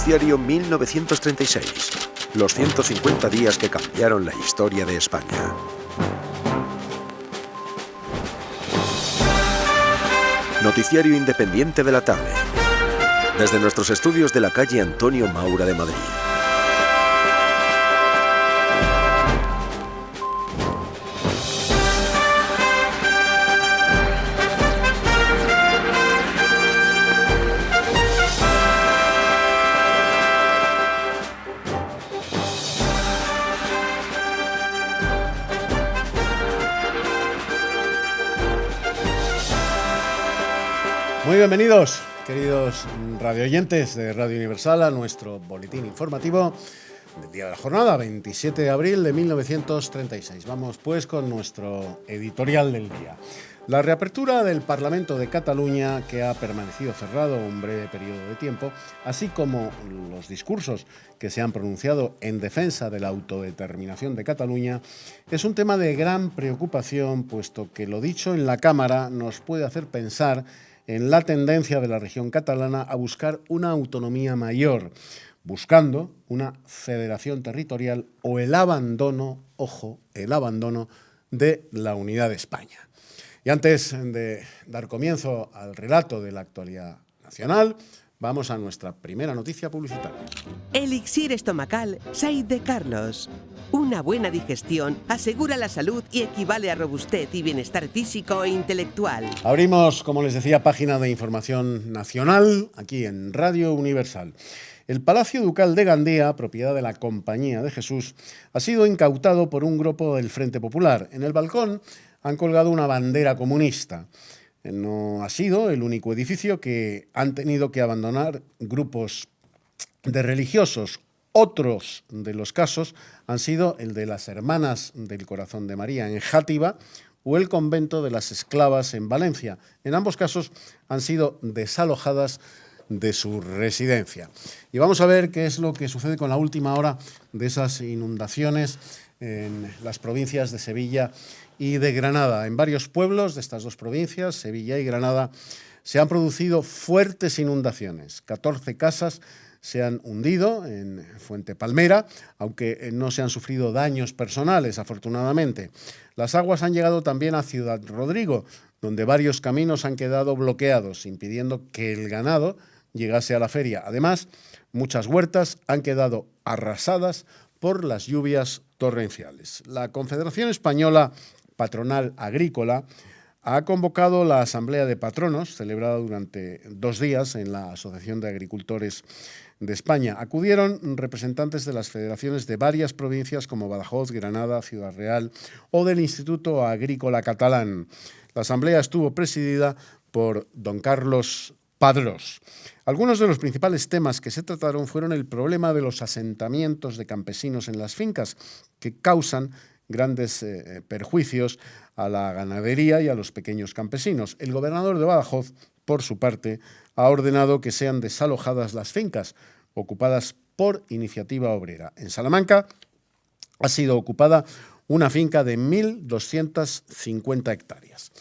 Noticiario 1936. Los 150 días que cambiaron la historia de España. Noticiario independiente de la tarde. Desde nuestros estudios de la calle Antonio Maura de Madrid. Muy bienvenidos, queridos radioyentes de Radio Universal, a nuestro boletín informativo del día de la jornada, 27 de abril de 1936. Vamos pues con nuestro editorial del día. La reapertura del Parlamento de Cataluña, que ha permanecido cerrado un breve periodo de tiempo, así como los discursos que se han pronunciado en defensa de la autodeterminación de Cataluña, es un tema de gran preocupación, puesto que lo dicho en la Cámara nos puede hacer pensar en la tendencia de la región catalana a buscar una autonomía mayor, buscando una federación territorial o el abandono, ojo, el abandono de la unidad de España. Y antes de dar comienzo al relato de la actualidad nacional, vamos a nuestra primera noticia publicitaria. Elixir estomacal Said de Carlos. Una buena digestión asegura la salud y equivale a robustez y bienestar físico e intelectual. Abrimos, como les decía, página de información nacional aquí en Radio Universal. El Palacio Ducal de Gandía, propiedad de la Compañía de Jesús, ha sido incautado por un grupo del Frente Popular. En el balcón han colgado una bandera comunista. No ha sido el único edificio que han tenido que abandonar grupos de religiosos. Otros de los casos han sido el de las Hermanas del Corazón de María en Játiva o el convento de las Esclavas en Valencia. En ambos casos han sido desalojadas de su residencia. Y vamos a ver qué es lo que sucede con la última hora de esas inundaciones en las provincias de Sevilla y de Granada. En varios pueblos de estas dos provincias, Sevilla y Granada, se han producido fuertes inundaciones. 14 casas se han hundido en Fuente Palmera, aunque no se han sufrido daños personales, afortunadamente. Las aguas han llegado también a Ciudad Rodrigo, donde varios caminos han quedado bloqueados, impidiendo que el ganado llegase a la feria. Además, muchas huertas han quedado arrasadas por las lluvias torrenciales. La Confederación Española Patronal Agrícola ha convocado la Asamblea de Patronos, celebrada durante 2 días en la Asociación de Agricultores de España. Acudieron representantes de las federaciones de varias provincias como Badajoz, Granada, Ciudad Real o del Instituto Agrícola Catalán. La asamblea estuvo presidida por don Carlos Padrós. Algunos de los principales temas que se trataron fueron el problema de los asentamientos de campesinos en las fincas, que causan grandes perjuicios a la ganadería y a los pequeños campesinos. El gobernador de Badajoz, por su parte, ha ordenado que sean desalojadas las fincas ocupadas por iniciativa obrera. En Salamanca ha sido ocupada una finca de 1.250 hectáreas.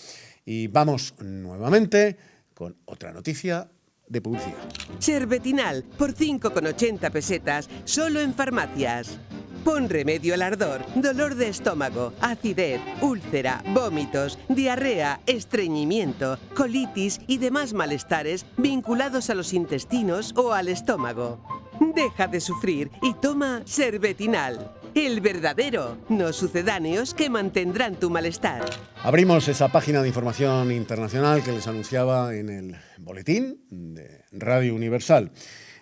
Y vamos nuevamente con otra noticia de publicidad. Serbetinal por 5,80 pesetas, solo en farmacias. Pon remedio al ardor, dolor de estómago, acidez, úlcera, vómitos, diarrea, estreñimiento, colitis y demás malestares vinculados a los intestinos o al estómago. Deja de sufrir y toma Serbetinal, el verdadero, no sucedáneos que mantendrán tu malestar. Abrimos esa página de información internacional que les anunciaba en el boletín de Radio Universal.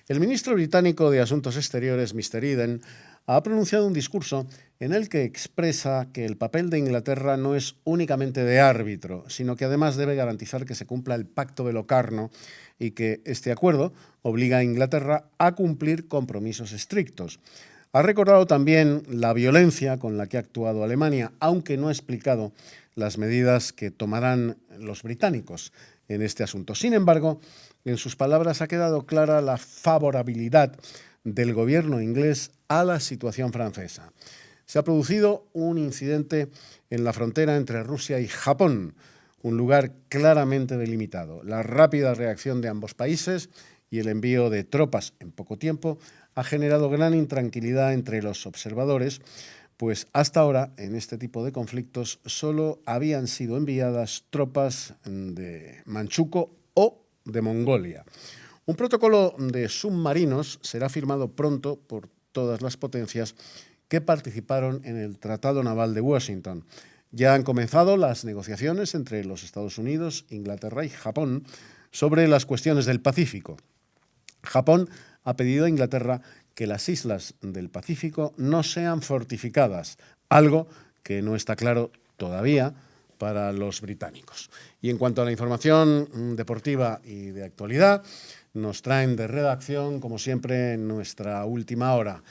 El ministro británico de Asuntos Exteriores, Mr. Eden, ha pronunciado un discurso en el que expresa que el papel de Inglaterra no es únicamente de árbitro, sino que además debe garantizar que se cumpla el Pacto de Locarno y que este acuerdo obliga a Inglaterra a cumplir compromisos estrictos. Ha recordado también la violencia con la que ha actuado Alemania, aunque no ha explicado las medidas que tomarán los británicos en este asunto. Sin embargo, en sus palabras ha quedado clara la favorabilidad del gobierno inglés a la situación francesa. Se ha producido un incidente en la frontera entre Rusia y Japón, un lugar claramente delimitado. La rápida reacción de ambos países y el envío de tropas en poco tiempo ha generado gran intranquilidad entre los observadores, pues hasta ahora en este tipo de conflictos solo habían sido enviadas tropas de Manchukuo o de Mongolia. Un protocolo de submarinos será firmado pronto por todas las potencias que participaron en el Tratado Naval de Washington. Ya han comenzado las negociaciones entre los Estados Unidos, Inglaterra y Japón sobre las cuestiones del Pacífico. Japón ha pedido a Inglaterra que las islas del Pacífico no sean fortificadas, algo que no está claro todavía para los británicos. Y en cuanto a la información deportiva y de actualidad, nos traen de redacción, como siempre, en nuestra última hora.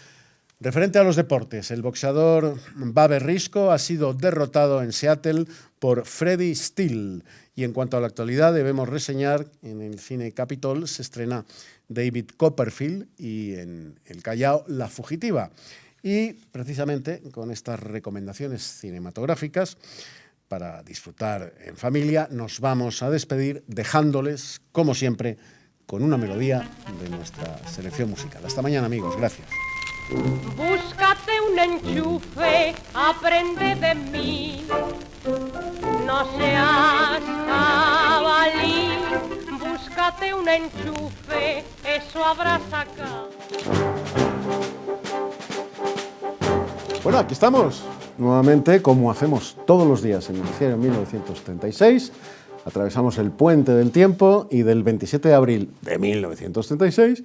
Referente a los deportes, el boxeador Bobby Risco ha sido derrotado en Seattle por Freddie Steele. Y en cuanto a la actualidad, debemos reseñar en el Cine Capitol se estrena David Copperfield y en El Callao La Fugitiva. Y precisamente con estas recomendaciones cinematográficas para disfrutar en familia, nos vamos a despedir dejándoles, como siempre, con una melodía de nuestra selección musical. Hasta mañana, amigos. Gracias. Búscate un enchufe, aprende de mí. No seas jabalí. Búscate un enchufe, eso habrás sacado. Bueno, aquí estamos, nuevamente, como hacemos todos los días en el Noticiario 1936. Atravesamos el puente del tiempo y del 27 de abril de 1936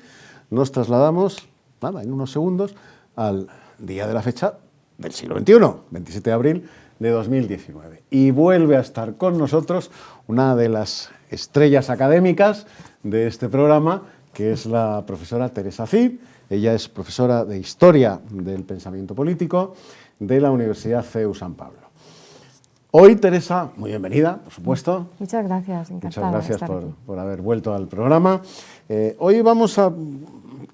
nos trasladamos, nada, en unos segundos, al día de la fecha del siglo XXI, 27 de abril de 2019. Y vuelve a estar con nosotros una de las estrellas académicas de este programa, que es la profesora Teresa Cid. Ella es profesora de Historia del Pensamiento Político de la Universidad CEU San Pablo. Hoy, Teresa, muy bienvenida, por supuesto. Muchas gracias, encantada. Muchas gracias por haber vuelto al programa. Hoy vamos a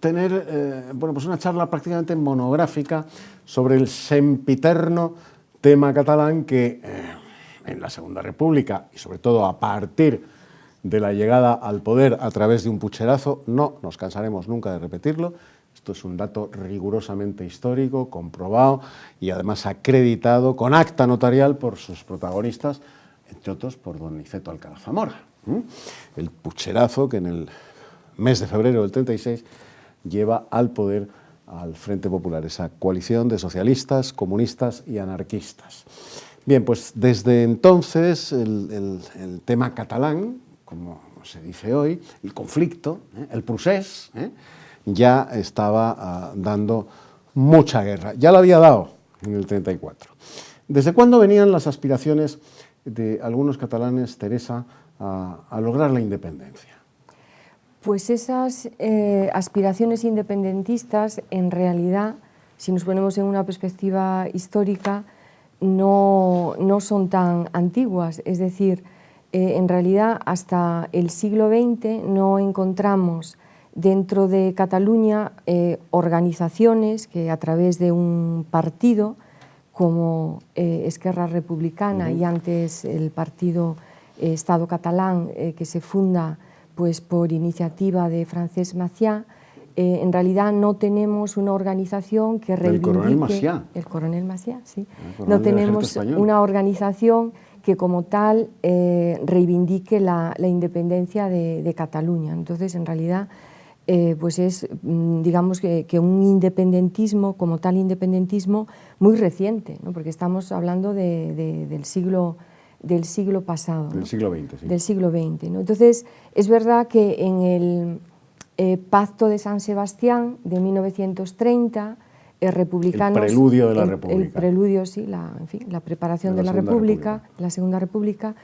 tener pues una charla prácticamente monográfica sobre el sempiterno tema catalán que en la Segunda República y sobre todo a partir de la llegada al poder a través de un pucherazo, no nos cansaremos nunca de repetirlo. Esto es un dato rigurosamente histórico, comprobado y además acreditado con acta notarial por sus protagonistas, entre otros por don Niceto Alcalá Zamora. El pucherazo que en el mes de febrero del 36 lleva al poder al Frente Popular, esa coalición de socialistas, comunistas y anarquistas. Bien, pues desde entonces el tema catalán, como se dice hoy, el conflicto, el procés, ya estaba dando mucha guerra. Ya la había dado en el 34. ¿Desde cuándo venían las aspiraciones de algunos catalanes, Teresa, a lograr la independencia? Pues esas aspiraciones independentistas, en realidad, si nos ponemos en una perspectiva histórica, no son tan antiguas. Es decir, en realidad, hasta el siglo XX no encontramos dentro de Cataluña organizaciones que a través de un partido como Esquerra Republicana y antes el partido Estado Catalán que se funda pues, por iniciativa de Francesc Macià, en realidad no tenemos una organización que reivindique... El coronel Macià. El coronel Macià, sí. No tenemos una organización que como tal reivindique la independencia de Cataluña. Entonces, en realidad, pues es, digamos, que un independentismo, como tal independentismo, muy reciente, ¿no? Porque estamos hablando del siglo pasado. Del siglo XX, sí. Del siglo XX, ¿no? Entonces, es verdad que en el Pacto de San Sebastián de 1930, republicanos... El preludio de la República. El preludio, sí, la preparación de la República, la Segunda República.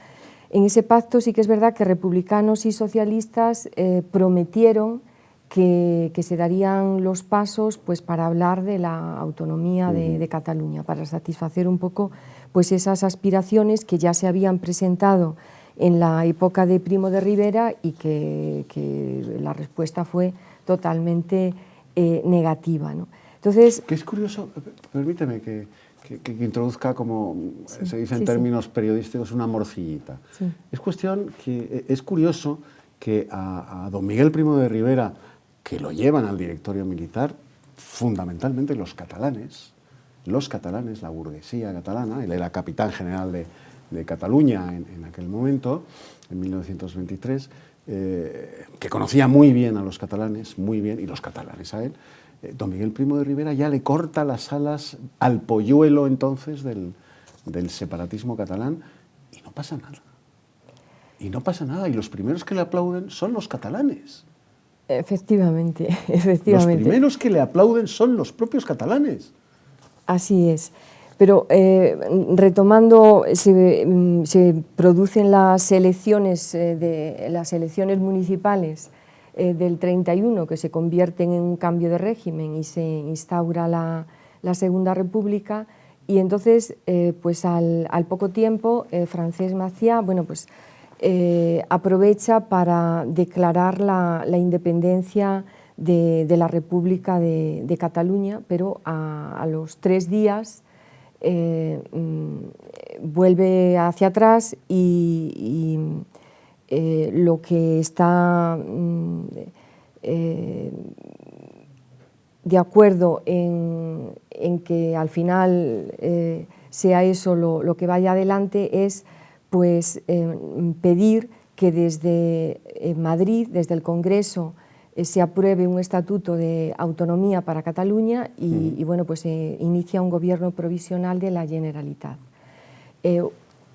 En ese pacto sí que es verdad que republicanos y socialistas prometieron que se darían los pasos pues, para hablar de la autonomía de Cataluña, para satisfacer un poco pues, esas aspiraciones que ya se habían presentado en la época de Primo de Rivera y que la respuesta fue totalmente negativa, ¿no? Entonces, que es curioso, permíteme que introduzca, como se dice en términos periodísticos, una morcillita. Sí. Es curioso que a don Miguel Primo de Rivera, que lo llevan al directorio militar, fundamentalmente los catalanes, la burguesía catalana, él era capitán general de Cataluña en aquel momento, en 1923, que conocía muy bien a los catalanes, muy bien, y los catalanes a él. Don Miguel Primo de Rivera ya le corta las alas al polluelo entonces del separatismo catalán y no pasa nada. Y no pasa nada, y los primeros que le aplauden son los catalanes. Efectivamente. Los primeros que le aplauden son los propios catalanes. Así es. Pero retomando, se producen las elecciones municipales del 31, que se convierten en un cambio de régimen y se instaura la Segunda República, y entonces pues al poco tiempo Francesc Macià, bueno, pues, aprovecha para declarar la independencia de la República de Cataluña, pero a los 3 días vuelve hacia atrás y lo que está de acuerdo en que al final sea eso lo que vaya adelante es pues pedir que desde Madrid, desde el Congreso, se apruebe un estatuto de autonomía para Cataluña y bueno, pues se inicia un gobierno provisional de la Generalitat.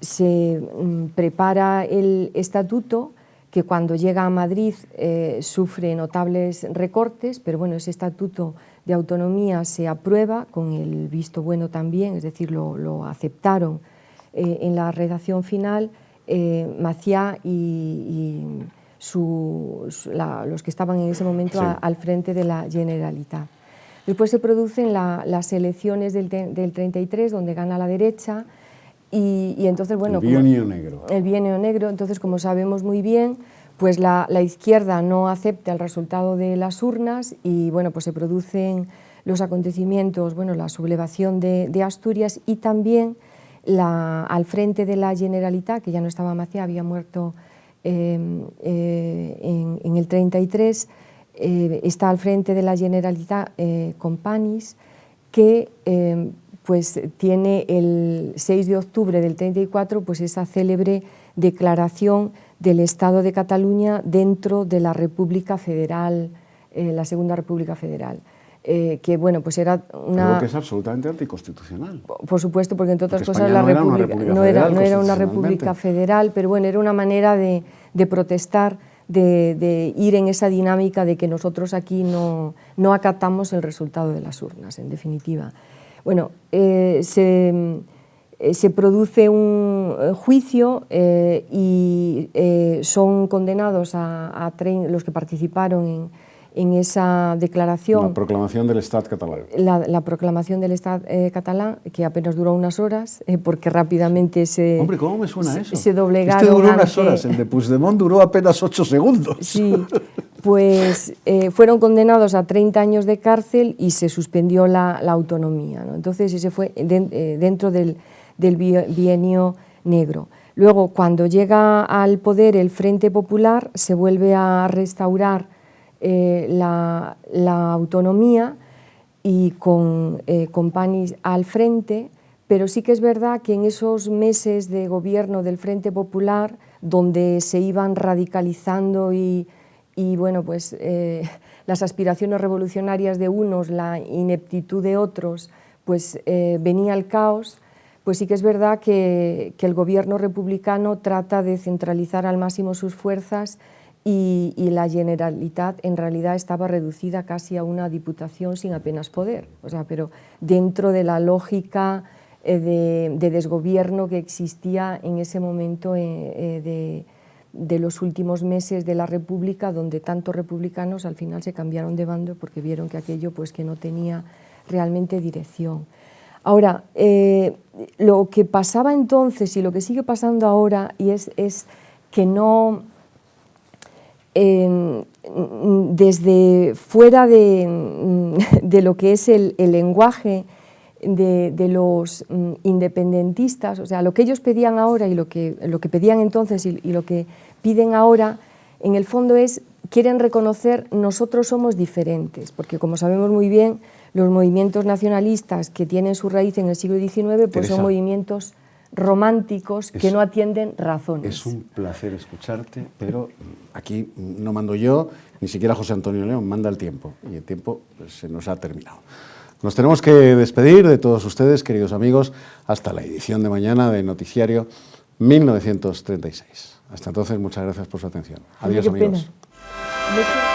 Se prepara el estatuto, que cuando llega a Madrid sufre notables recortes, pero bueno, ese estatuto de autonomía se aprueba con el visto bueno también, es decir, lo aceptaron en la redacción final Macià y los que estaban en ese momento sí, al frente de la Generalitat. Después se producen las elecciones del 33, donde gana la derecha, y entonces, bueno, el bienio negro. El bienio negro, entonces, como sabemos muy bien, pues la izquierda no acepta el resultado de las urnas y, bueno, pues se producen los acontecimientos, bueno, la sublevación de Asturias y también al frente de la Generalitat, que ya no estaba Macià, había muerto en el 33, está al frente de la Generalitat Companys, que pues tiene el 6 de octubre del 34 pues esa célebre declaración del Estado de Cataluña dentro de la República Federal, la Segunda República Federal. Que bueno, pues era una... Algo que es absolutamente anticonstitucional. Por supuesto, porque entre otras cosas España la República no era una república federal, pero bueno, era una manera de protestar, de ir en esa dinámica de que nosotros aquí no acatamos el resultado de las urnas, en definitiva. Bueno, se produce un juicio y son condenados los que participaron en esa declaración. La proclamación del Estat catalán. La proclamación del Estat catalán, que apenas duró unas horas, porque rápidamente Hombre, ¿cómo me suena eso? Se doblegaron. Este duró unas horas, el de Puigdemont duró apenas 8 segundos. Sí, pues fueron condenados a 30 años de cárcel y se suspendió la autonomía, ¿no? Entonces ese fue dentro del bienio negro. Luego, cuando llega al poder el Frente Popular, se vuelve a restaurar la autonomía y con Companys al frente, pero sí que es verdad que en esos meses de gobierno del Frente Popular, donde se iban radicalizando y bueno, pues las aspiraciones revolucionarias de unos, la ineptitud de otros, pues venía el caos, pues sí que es verdad que el gobierno republicano trata de centralizar al máximo sus fuerzas y la Generalitat en realidad estaba reducida casi a una diputación sin apenas poder, o sea, pero dentro de la lógica de desgobierno que existía en ese momento de los últimos meses de la República, donde tantos republicanos al final se cambiaron de bando porque vieron que aquello pues, que no tenía realmente dirección. Ahora, lo que pasaba entonces y lo que sigue pasando ahora y es que no... desde fuera de lo que es el lenguaje de los independentistas, o sea, lo que ellos pedían ahora y lo que pedían entonces y lo que piden ahora en el fondo quieren reconocer nosotros somos diferentes, porque como sabemos muy bien, los movimientos nacionalistas que tienen su raíz en el siglo XIX pues son movimientos románticos que no atienden razones. Es un placer escucharte, pero aquí no mando yo, ni siquiera José Antonio León, manda el tiempo, y el tiempo pues, se nos ha terminado. Nos tenemos que despedir de todos ustedes, queridos amigos, hasta la edición de mañana de Noticiario 1936. Hasta entonces, muchas gracias por su atención. Adiós, amigos. Pena.